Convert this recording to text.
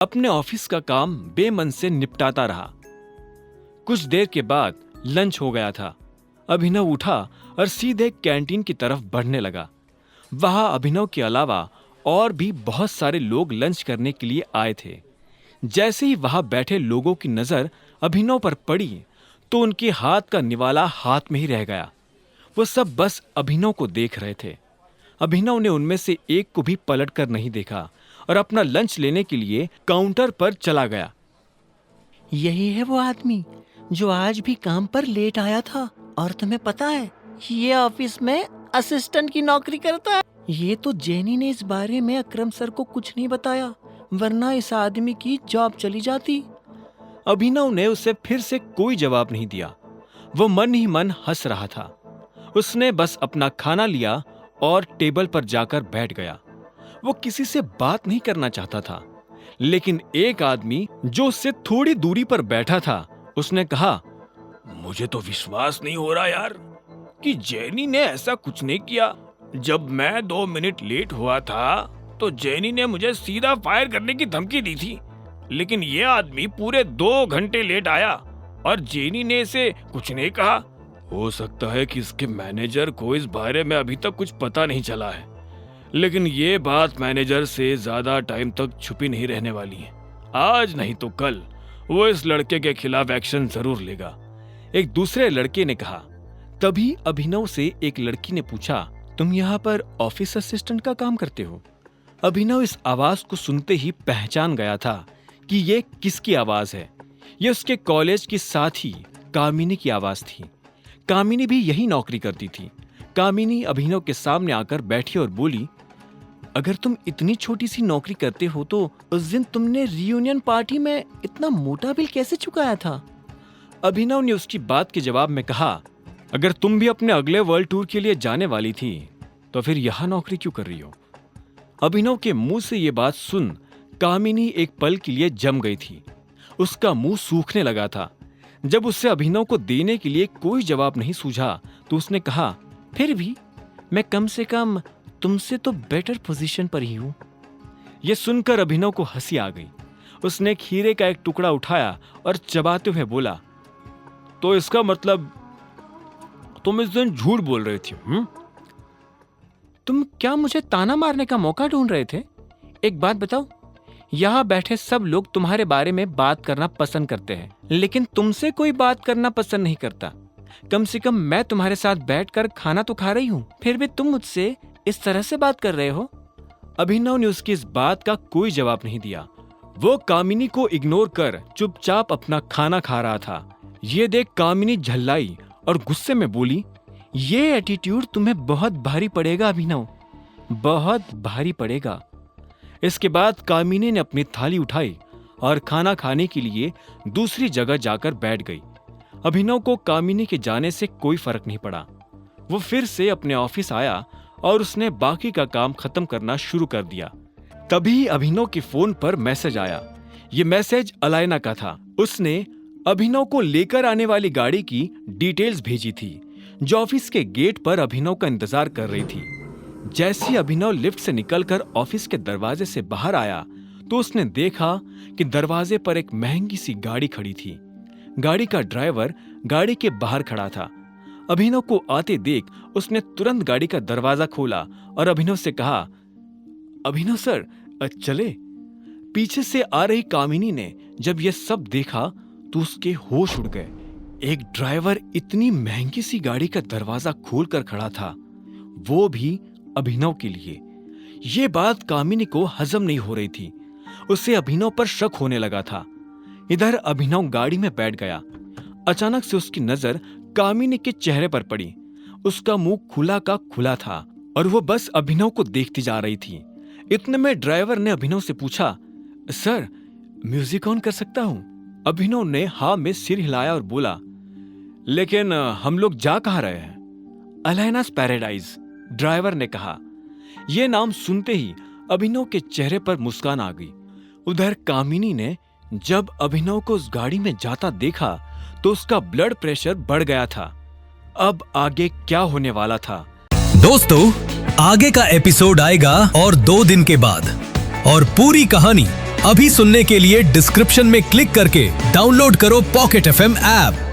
अपने ऑफिस का काम बेमन से निपटाता रहा। कुछ देर के बाद लंच हो गया था। अभिनव उठा और सीधे कैंटीन की तरफ बढ़ने लगा। वहां अभिनव के अलावा और भी बहुत सारे लोग लंच करने के लिए आए थे। जैसे ही वहां बैठे लोगों की नजर अभिनव पर पड़ी तो उनके हाथ का निवाला हाथ में ही रह गया। वो सब बस अभिनव को देख रहे थे। अभिनव ने उनमें से एक को भी पलट कर नहीं देखा और अपना लंच लेने के लिए काउंटर पर चला गया। यही है वो आदमी जो आज भी काम पर लेट आया था। और तुम्हें पता है, ये ऑफिस में असिस्टेंट की नौकरी करता है। ये तो जेनी ने इस बारे में अकरम सर को कुछ नहीं बताया, वरना इस आदमी की जॉब चली जाती। अभिनव ने उसे फिर से कोई जवाब नहीं दिया। वो मन ही मन हंस रहा था। उसने बस अपना खाना लिया और टेबल पर जाकर बैठ गया। वो किसी से बात नहीं करना चाहता था, लेकिन एक आदमी जो उससे थोड़ी दूरी पर बैठा था, उसने कहा, मुझे तो विश्वास नहीं हो रहा यार कि जेनी ने ऐसा कुछ नहीं किया। जब मैं 2 मिनट लेट हुआ था तो जेनी ने मुझे सीधा फायर करने की धमकी दी थी, लेकिन ये आदमी पूरे 2 घंटे लेट आया और जेनी ने इसे कुछ नहीं कहा। हो सकता है कि इसके मैनेजर को इस बारे में अभी तक कुछ पता नहीं चला है, लेकिन ये बात मैनेजर से ज्यादा टाइम तक छुपी नहीं रहने वाली है। आज नहीं तो कल वो इस लड़के के खिलाफ एक्शन जरूर लेगा, एक दूसरे लड़के ने कहा। तभी अभिनव से एक लड़की ने पूछा, तुम यहाँ पर ऑफिस असिस्टेंट का काम करते हो? अभिनव इस आवाज को सुनते ही पहचान गया था कि ये किसकी आवाज है। ये उसके कॉलेज की साथी कामिनी की आवाज थी। कामिनी भी यही नौकरी करती थी। कामिनी अभिनव के सामने आकर बैठी और बोली, अगर तुम इतनी छोटी सी नौकरी करते हो तो उस दिन तुमने रियूनियन पार्टी में इतना मोटा बिल कैसे चुकाया था? अभिनव ने उसकी बात के जवाब में कहा, अगर तुम भी अपने अगले वर्ल्ड टूर के लिए जाने वाली थी तो फिर यहां नौकरी क्यों कर रही हो? अभिनव के मुंह से ये बात सुन कामिनी एक पल के लिए जम गई थी। उसका मुंह सूखने लगा था। जब उससे अभिनव को देने के लिए कोई जवाब नहीं सूझा तो उसने कहा, फिर भी मैं कम से कम तुमसे तो बेटर पोजीशन पर ही हूं। यह सुनकर अभिनव को हंसी आ गई। उसने खीरे का एक टुकड़ा उठाया और चबाते हुए बोला, तो इसका मतलब तुम इस दिन झूठ बोल रही थी? तुम क्या मुझे ताना मारने का मौका ढूंढ रहे थे? एक बात बताओ, यहाँ बैठे सब लोग तुम्हारे बारे में बात करना पसंद करते हैं, लेकिन तुमसे कोई बात करना पसंद नहीं करता। कम से कम मैं तुम्हारे साथ बैठकर खाना तो खा रही हूँ, फिर भी तुम मुझसे इस तरह से बात कर रहे हो। अभिनव ने उसकी इस बात का कोई जवाब नहीं दिया। वो कामिनी को इग्नोर कर चुपचाप अपना खाना खा रहा था। ये देख कामिनी झल्लाई और गुस्से में बोली, ये एटीट्यूड तुम्हें बहुत भारी पड़ेगा अभिनव, बहुत भारी पड़ेगा। इसके बाद कामिनी ने अपनी थाली उठाई और खाना खाने के लिए दूसरी जगह जाकर बैठ गई। अभिनव को कामिनी के जाने से कोई फर्क नहीं पड़ा। वो फिर से अपने ऑफिस आया और उसने बाकी का काम खत्म करना शुरू कर दिया। तभी अभिनव के फोन पर मैसेज आया। ये मैसेज अलायना का था। उसने अभिनव को लेकर आने वाली गाड़ी की डिटेल्स भेजी थी, जो ऑफिस के गेट पर अभिनव का इंतजार कर रही थी। जैसे ही अभिनव लिफ्ट से निकलकर ऑफिस के दरवाजे से बाहर आया तो उसने देखा कि दरवाजे पर एक महंगी सी गाड़ी खड़ी थी। गाड़ी का ड्राइवर गाड़ी के बाहर खड़ा था। अभिनव को आते देख उसने तुरंत गाड़ी का दरवाजा खोला और अभिनव से कहा, अभिनव सर चले। पीछे से आ रही कामिनी ने जब यह सब देखा तो उसके होश उड़ गए। एक ड्राइवर इतनी महंगी सी गाड़ी का दरवाजा खोलकर खड़ा था, वो भी अभिनव के लिए। ये बात कामिनी को हजम नहीं हो रही थी। उसे अभिनव पर शक होने लगा था। इधर अभिनव गाड़ी में बैठ गया। अचानक से उसकी नजर कामिनी के चेहरे पर पड़ी। उसका मुंह खुला का खुला था और वो बस अभिनव को देखती जा रही थी। इतने में ड्राइवर ने अभिनव से पूछा, सर म्यूजिक ऑन कर सकता हूं? अभिनव ने हाँ में सिर हिलाया और बोला, लेकिन हम लोग जा कहाँ रहे हैं? अलायनास पैराडाइज, ड्राइवर ने कहा। यह नाम सुनते ही अभिनव के चेहरे पर मुस्कान आ गई। उधर कामिनी ने जब अभिनव को उस गाड़ी में जाता देखा तो उसका ब्लड प्रेशर बढ़ गया था। अब आगे क्या होने वाला था? दोस्तों, आगे का एपिसोड आएगा और 2 दिन के बाद, और पूरी कहानी अभी सुनने के लिए डिस्क्रिप्शन में क्लिक करके डाउनलोड करो पॉकेट FM ऐप।